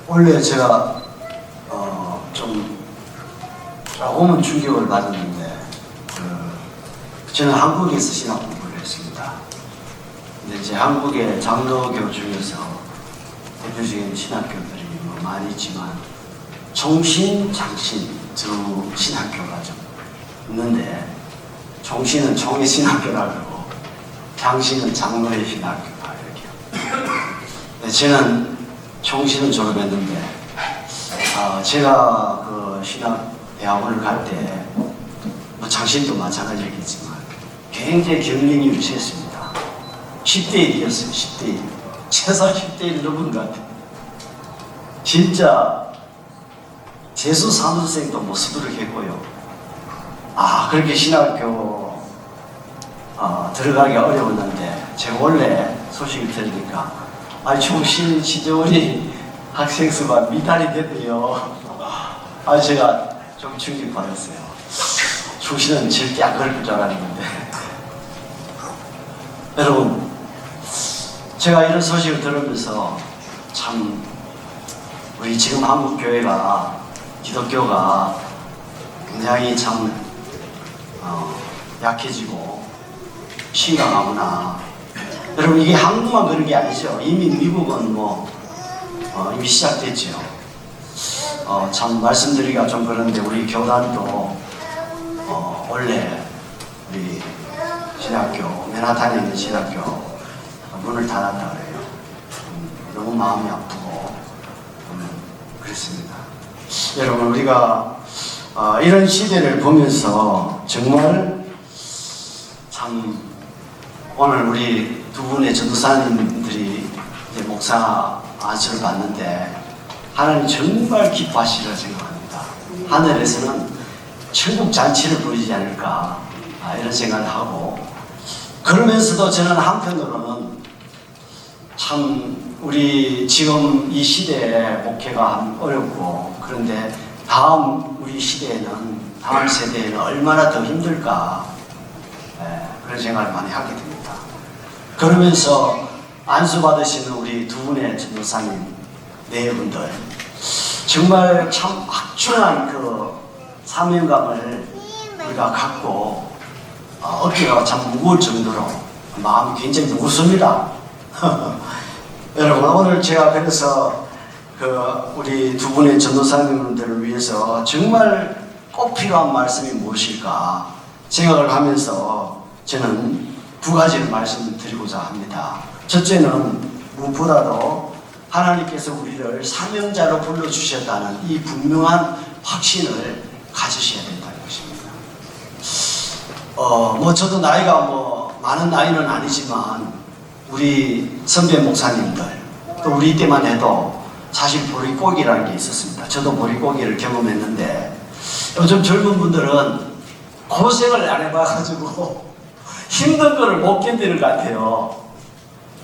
원래 제가 조금은 충격을 받았는데 저는 한국에서 신학 공부를 했습니다. 근데 이제 한국의 장로교 중에서 대표적인 신학교들이 많이 있지만 종신, 장신 두 신학교가 좀 있는데, 종신은 종의 신학교라 그러고 장신은 장로의 신학교다 이렇게. 저는 종신은 졸업했는데 제가 그 신학대학원을 갈 때 뭐 장신도 마찬가지겠지만 굉장히 경쟁이 유치했습니다. 10대 1이었어요. 10대 1. 최소 10대 1 넘은 것 같아요. 진짜 재수 사무생도 못 수두룩했고요. 그렇게 신학교 들어가기가 어려웠는데, 제가 원래 소식을 들으니까 종신 시절이 학생 수가 미달이 됐대요. 제가 좀 충격받았어요. 종신은 절대 안 그럴 줄 알았는데. 여러분, 제가 이런 소식을 들으면서 참 우리 지금 한국 교회가, 기독교가 굉장히 참 약해지고 심각하구나. 여러분, 이게 한국만 그런 게 아니죠. 이미 미국은 이미 시작됐죠. 참 말씀드리기가 좀 그런데, 우리 교단도 원래 우리 신학교, 맨하탄에 있는 신학교 문을 닫았다 그래요. 너무 마음이 아프고 그렇습니다. 여러분, 우리가 이런 시대를 보면서 정말 참 오늘 우리 두 분의 전도사님들이 이제 목사 안수를 받는데 하나님 정말 기뻐하시리라 생각합니다. 하늘에서는 천국 잔치를 부리지 않을까 이런 생각을 하고, 그러면서도 저는 한편으로는 참 우리 지금 이 시대에 목회가 어렵고, 그런데 다음 우리 시대에는, 다음 세대에는 얼마나 더 힘들까 그런 생각을 많이 하게 됩니다. 그러면서 안수 받으시는 우리 두 분의 전도사님 네 분들, 정말 참 확중한 그 사명감을 우리가 갖고 어깨가 참 무거울 정도로 마음이 굉장히 무겁습니다. 여러분, 오늘 제가 그래서 우리 두 분의 전도사님들을 위해서 정말 꼭 필요한 말씀이 무엇일까 생각을 하면서 저는 두 가지를 말씀드리고자 합니다. 첫째는 무엇보다도 하나님께서 우리를 사명자로 불러주셨다는 이 분명한 확신을 가지셔야 된다는 것입니다. 저도 나이가 많은 나이는 아니지만 우리 선배 목사님들, 또 우리 때만 해도 사실 보릿고기라는 게 있었습니다. 저도 보릿고기를 경험했는데, 요즘 젊은 분들은 고생을 안 해봐가지고 힘든 거를 못 견디는 것 같아요.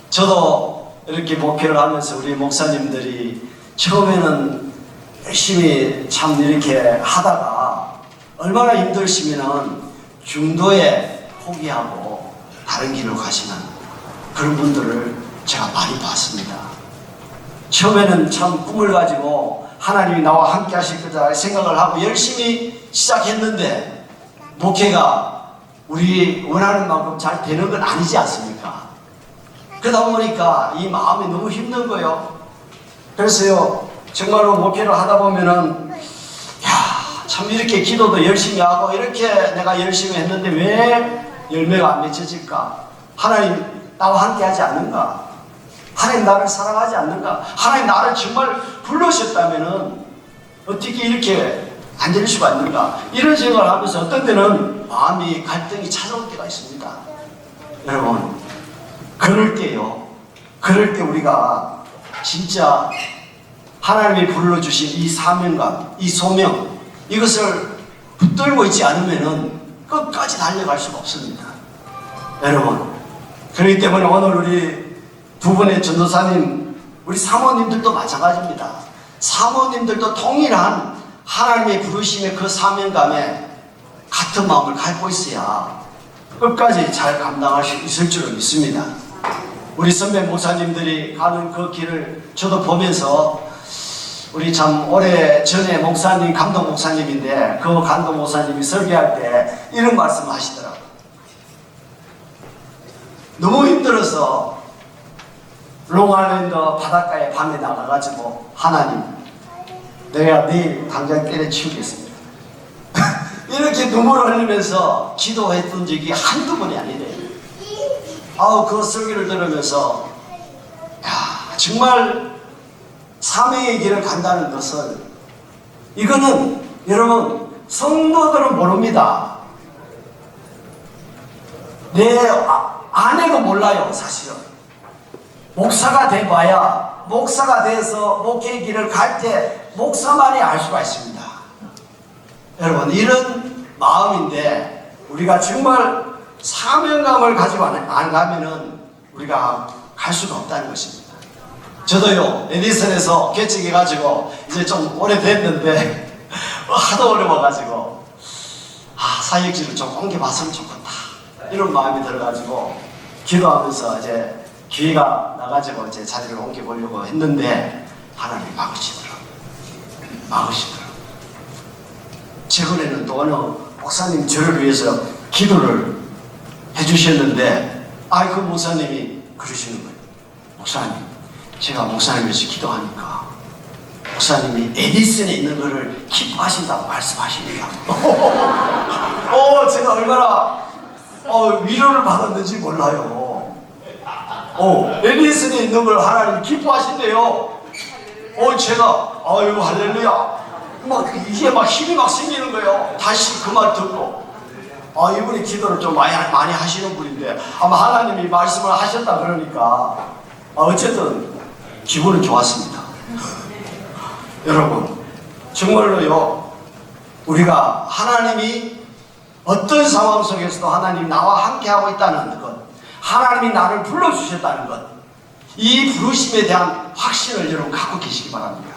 저도 이렇게 목회를 하면서 우리 목사님들이 처음에는 열심히 참 이렇게 하다가 얼마나 힘드시면은 중도에 포기하고 다른 길로 가시는 그런 분들을 제가 많이 봤습니다. 처음에는 참 꿈을 가지고 하나님이 나와 함께 하실 거다 생각을 하고 열심히 시작했는데, 목회가 우리 원하는 만큼 잘 되는 건 아니지 않습니까? 그러다 보니까 이 마음이 너무 힘든 거예요. 그래서요, 정말로 목회를 하다 보면은 참 이렇게 기도도 열심히 하고 이렇게 내가 열심히 했는데 왜 열매가 안 맺혀질까? 하나님 나와 함께 하지 않는가? 하나님 나를 사랑하지 않는가? 하나님 나를 정말 불러주셨다면은 어떻게 이렇게 안 될 수가 있는가? 이런 생각을 하면서 어떤 때는 마음이 갈등이 찾아올 때가 있습니다. 여러분, 그럴 때 우리가 진짜 하나님이 불러주신 이 사명감, 이 소명, 이것을 붙들고 있지 않으면은 끝까지 달려갈 수가 없습니다. 여러분, 그렇기 때문에 오늘 우리 두 분의 전도사님, 우리 사모님들도 마찬가지입니다. 사모님들도 동일한 하나님의 부르심의 그 사명감에 같은 마음을 갖고 있어야 끝까지 잘 감당할 수 있을 줄 믿습니다. 우리 선배 목사님들이 가는 그 길을 저도 보면서 우리 참 오래 전에 목사님, 감독 목사님인데 그 감독 목사님이 설교할 때 이런 말씀을 하시더라고요. 너무 힘들어서 롱아일랜드 바닷가에 밤에 나가가지고 하나님, 내가 내일 당장 때려치우겠습니다. 이렇게 눈물을 흘리면서 기도했던 적이 한두 번이 아니래요. 아우, 그 설교를 들으면서 야, 정말 사명의 길을 간다는 것은, 이거는 여러분 성도들은 모릅니다. 내 아내도 몰라요. 사실은 목사가 돼봐야, 목사가 돼서 목회의 길을 갈 때 목사만이 알 수가 있습니다. 여러분, 이런 마음인데 우리가 정말 사명감을 가지고 안 가면은 우리가 갈 수가 없다는 것입니다. 저도요, 에디슨에서 개척해가지고 이제 좀 오래됐는데 하도 어려워가지고 사역지를 좀 옮겨봤으면 좋겠다 이런 마음이 들어가지고 기도하면서 이제 기회가 나가지고 이제 자리를 옮겨보려고 했는데 하나님이 막으시더라고요. 최근에는 또 어느 목사님 저를 위해서 기도를 해주셨는데, 그 목사님이 그러시는 거예요. 목사님, 제가 목사님 위해서 기도하니까 목사님이 에디슨에 있는 거를 기뻐하신다고 말씀하십니다. 제가 얼마나 위로를 받았는지 몰라요. 에디슨에 있는 걸 하나님 기뻐하신대요. 제가 할렐루야, 이게 힘이 생기는 거예요. 다시 그 말 듣고, 이분이 기도를 좀 많이 하시는 분인데 아마 하나님이 말씀을 하셨다 그러니까 어쨌든 기분은 좋았습니다. 여러분, 정말로요, 우리가 하나님이 어떤 상황 속에서도 하나님이 나와 함께하고 있다는 것, 하나님이 나를 불러주셨다는 것, 이 부르심에 대한 확신을 여러분 갖고 계시기 바랍니다.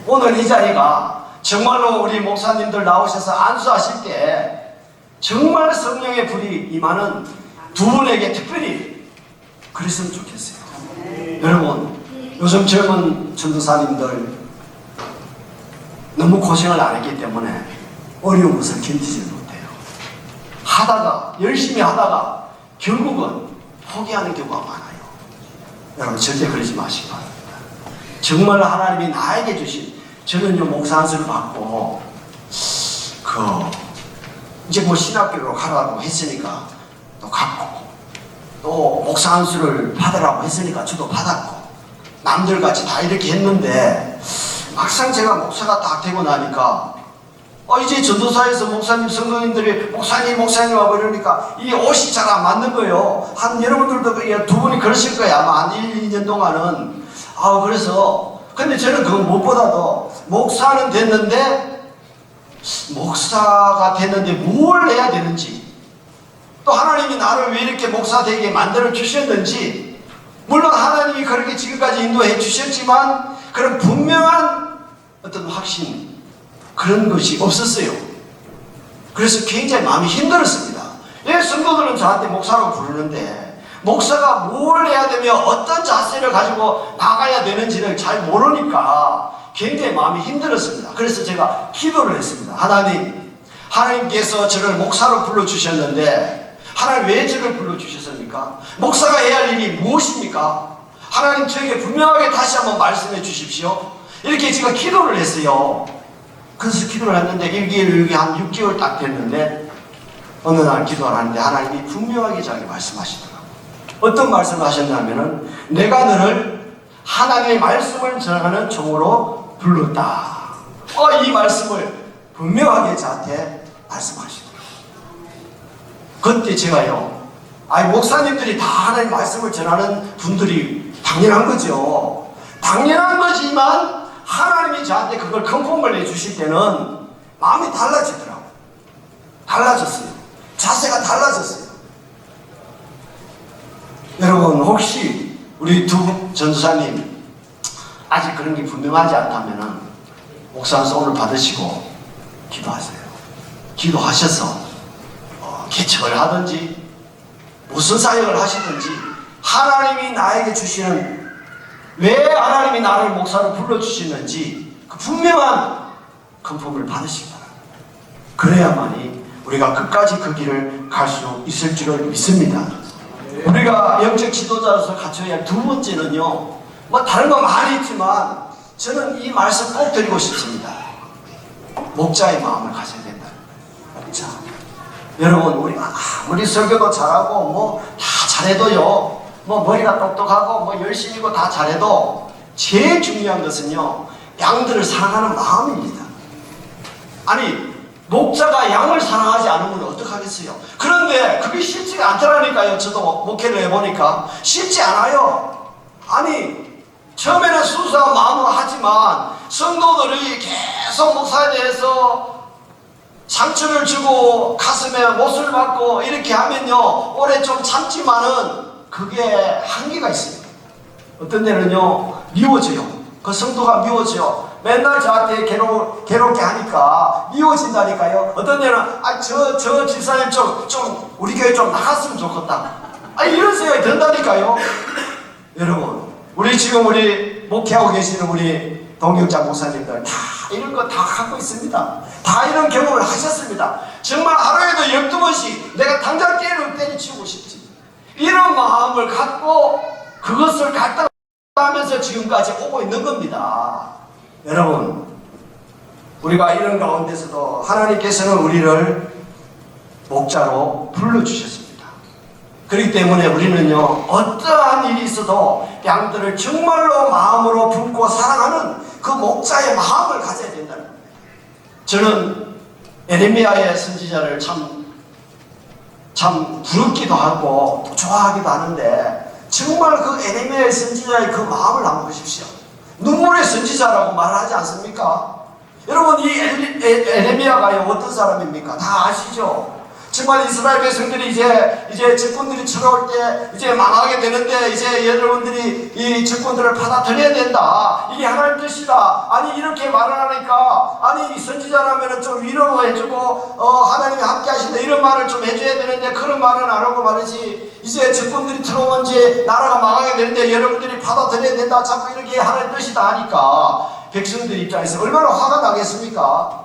오늘 이 자리가 정말로 우리 목사님들 나오셔서 안수하실 때 정말 성령의 불이 임하는 두 분에게 특별히 그랬으면 좋겠어요. 여러분, 요즘 젊은 전도사님들 너무 고생을 안 했기 때문에 어려운 것을 견디지 못해요. 열심히 하다가 결국은 포기하는 경우가 많아요. 여러분, 절대 그러지 마시기 바랍니다. 정말 하나님이 나에게 주신, 저는요, 목사 안수를 받고 이제 신학교로 가라고 했으니까 또 갔고, 또 목사 안수를 받으라고 했으니까 저도 받았고, 남들같이 다 이렇게 했는데 막상 제가 목사가 딱 되고 나니까 이제 전도사에서 목사님, 성도님들이 목사님 하고 이러니까 이 옷이 잘 안 맞는 거예요. 여러분들도 두 분이 그러실 거예요. 아마 한 1, 2년 동안은. 그래서 근데 저는 그건 무엇보다도 목사가 됐는데 뭘 해야 되는지, 또 하나님이 나를 왜 이렇게 목사 되게 만들어 주셨는지, 물론 하나님이 그렇게 지금까지 인도해 주셨지만 그런 분명한 어떤 확신, 그런 것이 없었어요. 그래서 굉장히 마음이 힘들었습니다. 성도들은 저한테 목사라고 부르는데 목사가 뭘 해야 되며 어떤 자세를 가지고 나가야 되는지를 잘 모르니까 굉장히 마음이 힘들었습니다. 그래서 제가 기도를 했습니다. 하나님께서 저를 목사로 불러주셨는데 하나님 왜 저를 불러주셨습니까? 목사가 해야 할 일이 무엇입니까? 하나님 저에게 분명하게 다시 한번 말씀해 주십시오. 이렇게 제가 기도를 했어요. 그래서 기도를 했는데 1개월, 한 6개월 딱 됐는데 어느 날 기도를 하는데 하나님이 분명하게 저에게 말씀하시더라고요. 어떤 말씀을 하셨냐면은, 내가 너를 하나님의 말씀을 전하는 종으로 불렀다. 이 말씀을 분명하게 저한테 말씀하시더라고요. 그때 제가요, 목사님들이 다 하나님 말씀을 전하는 분들이 당연한 거죠. 당연한 거지만 하나님이 저한테 그걸 컨펌을 해주실 때는 마음이 달라지더라고요. 달라졌어요. 자세가 달라졌어요. 여러분, 혹시 우리 두 전도사님 아직 그런 게 분명하지 않다면 목사 안수 오늘 받으시고 기도하세요. 기도하셔서 개척을 하든지 무슨 사역을 하시든지 하나님이 나에게 주시는, 왜 하나님이 나를 목사로 불러주시는지 분명한 컨펌을 받으시기 바랍니다. 그래야만이 우리가 끝까지 그 길을 갈 수 있을 줄을 믿습니다. 우리가 영적 지도자로서 갖춰야 할 두 번째는요, 뭐 다른 거 많이 있지만 저는 이 말씀 꼭 드리고 싶습니다. 목자의 마음을 가져야 된다. 자, 여러분, 우리가 아무리 설교도 잘하고 뭐 다 잘해도요, 뭐 머리가 똑똑하고 뭐 열심히고 다 잘해도 제일 중요한 것은요, 양들을 사랑하는 마음입니다. 아니, 목자가 양을 사랑하지 않으면 어떡하겠어요? 그런데 그게 쉽지가 않더라니까요. 저도 목회를 해보니까 쉽지 않아요. 아니, 처음에는 수수한 마음으로 하지만 성도들이 계속 목사에 대해서 상처를 주고 가슴에 못을 박고 이렇게 하면요, 오래 좀 참지만은 그게 한계가 있습니다. 어떤 데는요, 미워져요. 그 성도가 미워져요. 맨날 저한테 괴롭게 하니까 미워진다니까요. 어떤 데는 저 집사님 좀 우리 교회 좀 나갔으면 좋겠다. 이런 생각이 든다니까요. 여러분, 우리 목회하고 계시는 우리 동역자 목사님들 다 이런 거 다 갖고 있습니다. 다 이런 경험을 하셨습니다. 정말 하루에도 12번씩 내가 당장 때려치우고 싶지, 이런 마음을 갖고 그것을 갖다 하면서 지금까지 오고 있는 겁니다. 여러분, 우리가 이런 가운데서도 하나님께서는 우리를 목자로 불러주셨습니다. 그렇기 때문에 우리는요, 어떠한 일이 있어도 양들을 정말로 마음으로 품고 사랑하는 그 목자의 마음을 가져야 된다는 겁니다. 저는 에레미야의 선지자를 참 부럽기도 하고 또 좋아하기도 하는데, 정말 그 에레미야의 선지자의 그 마음을 한번 보십시오. 눈물의 선지자라고 말하지 않습니까? 여러분, 이 에레미야가요, 어떤 사람입니까? 다 아시죠? 정말 이스라엘 백성들이 이제 적군들이 쳐들어올 때 이제 망하게 되는데, 이제 여러분들이 이 적군들을 받아들여야 된다, 이게 하나님 뜻이다. 아니, 이렇게 말을 하니까, 아니, 이 선지자라면 좀 위로도 해주고 하나님이 함께 하신다 이런 말을 좀 해줘야 되는데, 그런 말은 안 하고 말이지, 이제 적군들이 들어오면 이제 나라가 망하게 되는데 여러분들이 받아들여야 된다, 자꾸 이렇게 하나님 뜻이다 하니까 백성들 입장에서 얼마나 화가 나겠습니까?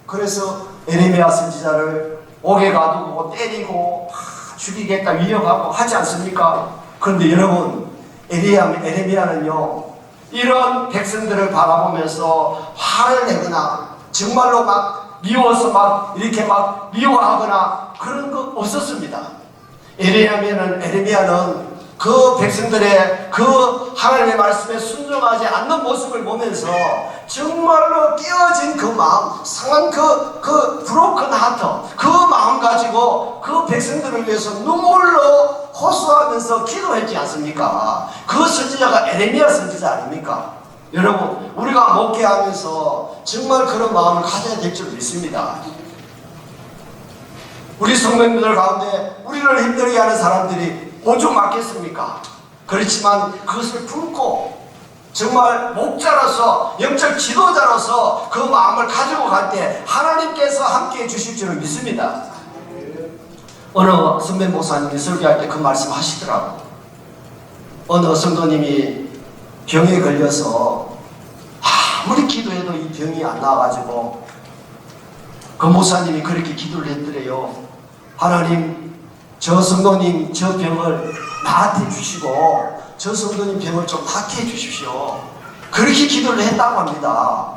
그래서 에레미야 선지자를 옥에 가두고 때리고 죽이겠다 위협하고 하지 않습니까? 그런데 여러분, 에레미야는요, 이런 백성들을 바라보면서 화를 내거나 정말로 막 미워서 막 이렇게 막 미워하거나 그런 거 없었습니다. 에레미야는 그 백성들의 그 하나님의 말씀에 순종하지 않는 모습을 보면서 정말로 깨어진 그 마음, 상한 그 브로큰 하트, 그 마음 가지고 그 백성들을 위해서 눈물로 호소하면서 기도했지 않습니까? 그 선지자가 에레미야 선지자 아닙니까? 여러분, 우리가 목회하면서 정말 그런 마음을 가져야 될 줄 믿습니다. 우리 성도님들 가운데 우리를 힘들게 하는 사람들이 오죽 많겠습니까? 그렇지만 그것을 품고 정말 목자로서, 영적 지도자로서 그 마음을 가지고 갈 때 하나님께서 함께 해주실 줄을 믿습니다. 어느 선배 목사님이 설교할 때 그 말씀 하시더라고. 어느 성도님이 병에 걸려서 아무리 기도해도 이 병이 안 나와가지고 그 목사님이 그렇게 기도를 했더래요. 하나님, 저 성도님 저 병을 나한테 주시고 저 성도님 병을 좀 낫게 해주십시오. 그렇게 기도를 했다고 합니다.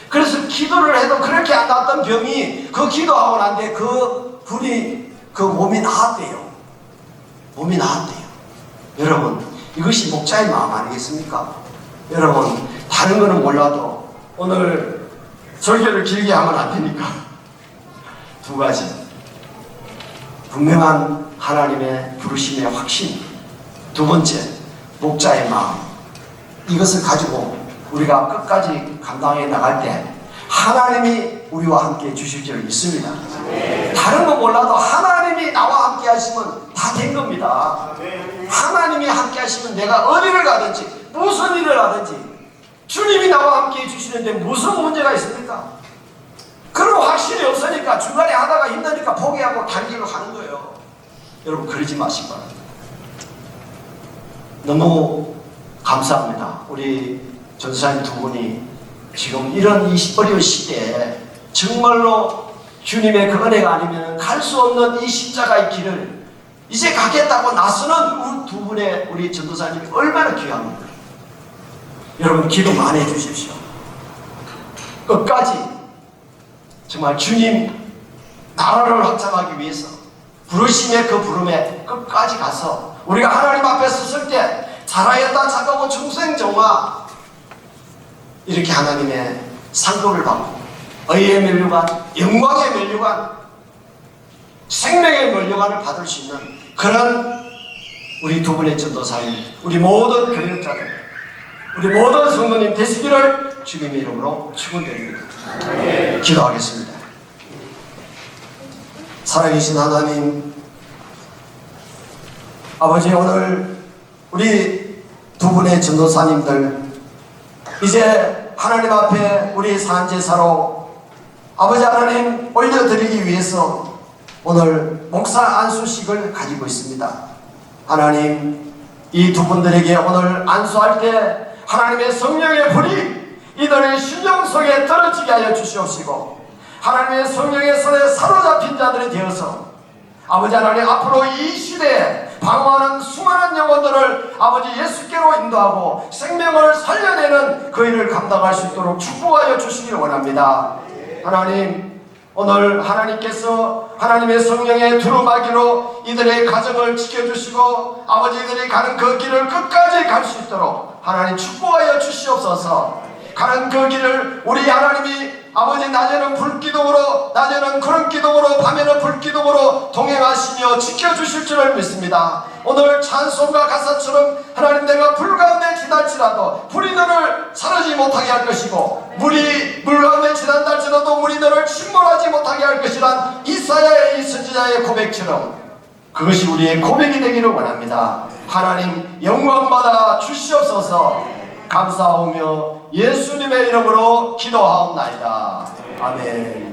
그래서 기도를 해도 그렇게 안 낫던 병이 그 기도하고 난 뒤에 그 분이 그 몸이 나았대요. 몸이 나았대요. 여러분, 이것이 목자의 마음 아니겠습니까? 여러분, 다른 거는 몰라도 오늘 설교를 길게 하면 안 되니까 두 가지. 분명한 하나님의 부르심의 확신, 두 번째, 목자의 마음. 이것을 가지고 우리가 끝까지 감당해 나갈 때 하나님이 우리와 함께 주실 줄 믿습니다. 다른 거 몰라도 하나님이 나와 함께 하시면 다 된 겁니다. 하나님이 함께 하시면 내가 어디를 가든지 무슨 일을 하든지 주님이 나와 함께 해주시는데 무슨 문제가 있습니까? 그런 확신이 없으니까 중간에 하다가 힘드니까 포기하고 다른 길로 가는 거예요. 여러분, 그러지 마시기 바랍니다. 너무 감사합니다. 우리 전사님 두 분이 지금 이런 이 어려운 시대에 정말로 주님의 그 은혜가 아니면 갈 수 없는 이 십자가의 길을 이제 가겠다고 나서는 두 분의 우리 전도사님이 얼마나 귀합니까? 여러분 기도 많이 해주십시오. 끝까지 정말 주님 나라를 확장하기 위해서 부르심의 그 부름에 끝까지 가서 우리가 하나님 앞에 섰을 때 잘하였다 착하고 충성정화 이렇게 하나님의 상급을 받고 의의 면류관, 영광의 면류관, 생명의 면류관을 받을 수 있는 그런 우리 두 분의 전도사님, 우리 모든 교역자들, 우리 모든 성도님 되시기를 주님의 이름으로 축원드립니다. 기도하겠습니다. 살아계신 하나님, 아버지, 오늘 우리 두 분의 전도사님들 이제 하나님 앞에 우리 산제사로 아버지 하나님 올려드리기 위해서 오늘 목사 안수식을 가지고 있습니다. 하나님, 이 두 분들에게 오늘 안수할 때 하나님의 성령의 불이 이들의 심령 속에 떨어지게 하여 주시옵시고, 하나님의 성령의 손에 사로잡힌 자들이 되어서 아버지 하나님 앞으로 이 시대에 방황하는 수많은 영혼들을 아버지 예수께로 인도하고 생명을 살려내는 그 일을 감당할 수 있도록 축복하여 주시기를 원합니다. 하나님, 오늘 하나님께서 하나님의 성령의 두루마기로 이들의 가정을 지켜주시고 아버지 이들이 가는 그 길을 끝까지 갈 수 있도록 하나님 축복하여 주시옵소서. 가는 그 길을 우리 하나님이 아버지 낮에는 불기둥으로, 낮에는 구름기둥으로, 밤에는 불기둥으로 동행하시며 지켜주실 줄을 믿습니다. 오늘 찬송과 가사처럼 하나님, 내가 불 가운데 지날지라도 불이 너를 사르지 못하게 할 것이고 물이 물 가운데 지난달지라도 물이 너를 침몰하지 못하게 할 것이란 이사야의 이 선지자의 고백처럼 그것이 우리의 고백이 되기를 원합니다. 하나님, 영광받아 주시옵소서. 감사하며 예수님의 이름으로 기도하옵나이다. 아멘.